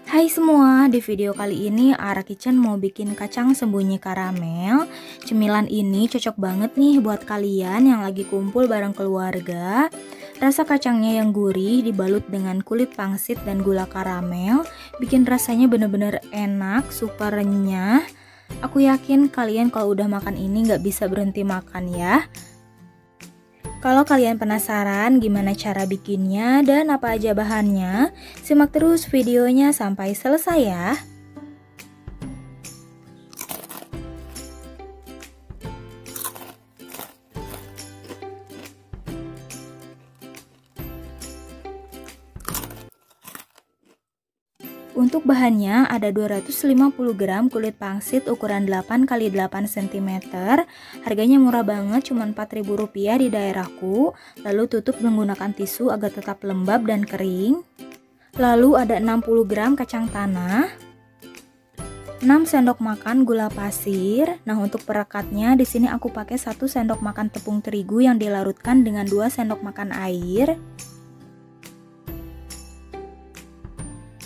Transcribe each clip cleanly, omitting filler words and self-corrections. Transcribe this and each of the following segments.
Hai semua, di video kali ini Ara Kitchen mau bikin kacang sembunyi karamel. Cemilan ini cocok banget nih buat kalian yang lagi kumpul bareng keluarga. Rasa kacangnya yang gurih dibalut dengan kulit pangsit dan gula karamel, bikin rasanya bener-bener enak, super renyah. Aku yakin kalian kalau udah makan ini nggak bisa berhenti makan ya. Kalau kalian penasaran gimana cara bikinnya dan apa aja bahannya, simak terus videonya sampai selesai ya. Untuk bahannya ada 250 gram kulit pangsit ukuran 8 x 8 cm. Harganya murah banget, cuma Rp4.000 di daerahku. Lalu tutup menggunakan tisu agar tetap lembab dan kering. Lalu ada 60 gram kacang tanah, 6 sendok makan gula pasir. Nah, untuk perekatnya di sini aku pakai 1 sendok makan tepung terigu yang dilarutkan dengan 2 sendok makan air.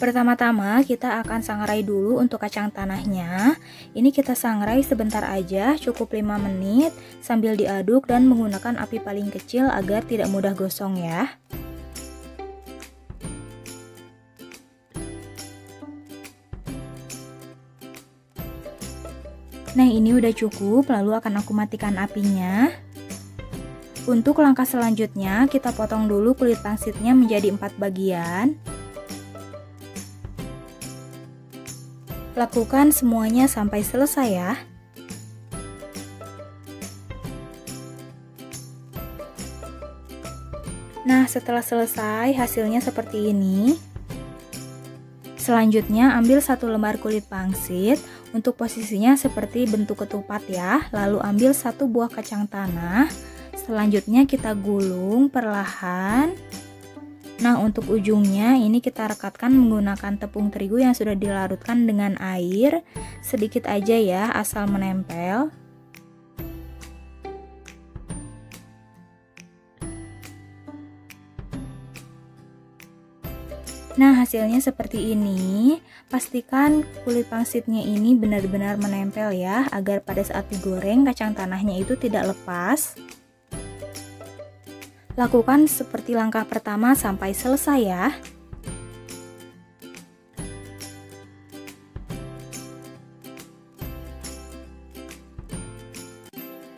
Pertama-tama kita akan sangrai dulu untuk kacang tanahnya. Ini kita sangrai sebentar aja, cukup 5 menit sambil diaduk dan menggunakan api paling kecil agar tidak mudah gosong ya. Nah, ini udah cukup, lalu akan aku matikan apinya. Untuk langkah selanjutnya, kita potong dulu kulit pangsitnya menjadi 4 bagian. Lakukan semuanya sampai selesai ya. Nah, setelah selesai hasilnya seperti ini. Selanjutnya ambil 1 lembar kulit pangsit. Untuk posisinya seperti bentuk ketupat ya. Lalu ambil 1 buah kacang tanah. Selanjutnya kita gulung perlahan. Nah, untuk ujungnya ini kita rekatkan menggunakan tepung terigu yang sudah dilarutkan dengan air. Sedikit aja ya, asal menempel. Nah, hasilnya seperti ini. Pastikan kulit pangsitnya ini benar-benar menempel ya, agar pada saat digoreng kacang tanahnya itu tidak lepas. Lakukan seperti langkah pertama sampai selesai ya.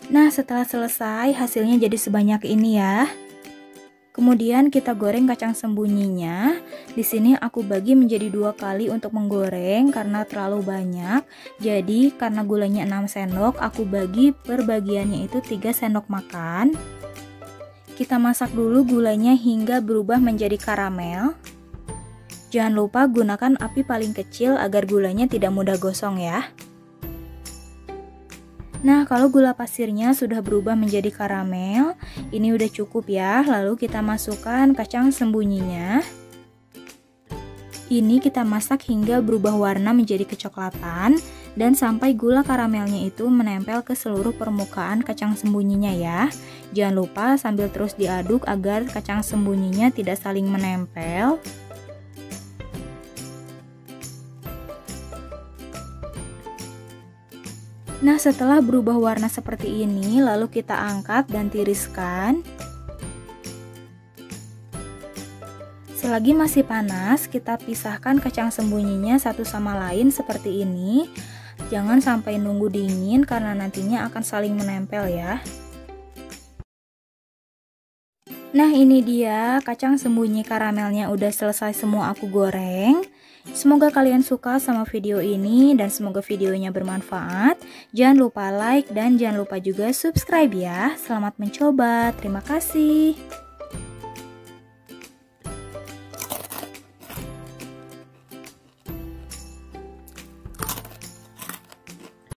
Nah, setelah selesai hasilnya jadi sebanyak ini ya. Kemudian kita goreng kacang sembunyinya. Di sini aku bagi menjadi 2 kali untuk menggoreng karena terlalu banyak. Jadi karena gulanya 6 sendok, aku bagi per bagiannya itu 3 sendok makan. Kita masak dulu gulanya hingga berubah menjadi karamel. Jangan lupa gunakan api paling kecil agar gulanya tidak mudah gosong ya. Nah, kalau gula pasirnya sudah berubah menjadi karamel, ini udah cukup ya. Lalu kita masukkan kacang sembunyinya. Ini kita masak hingga berubah warna menjadi kecoklatan dan sampai gula karamelnya itu menempel ke seluruh permukaan kacang sembunyinya ya. Jangan lupa sambil terus diaduk agar kacang sembunyinya tidak saling menempel. Nah, setelah berubah warna seperti ini, lalu kita angkat dan tiriskan. Selagi masih panas, kita pisahkan kacang sembunyinya satu sama lain seperti ini. Jangan sampai nunggu dingin karena nantinya akan saling menempel ya. Nah, ini dia kacang sembunyi karamelnya udah selesai semua aku goreng. Semoga kalian suka sama video ini dan semoga videonya bermanfaat. Jangan lupa like dan jangan lupa juga subscribe ya. Selamat mencoba, terima kasih.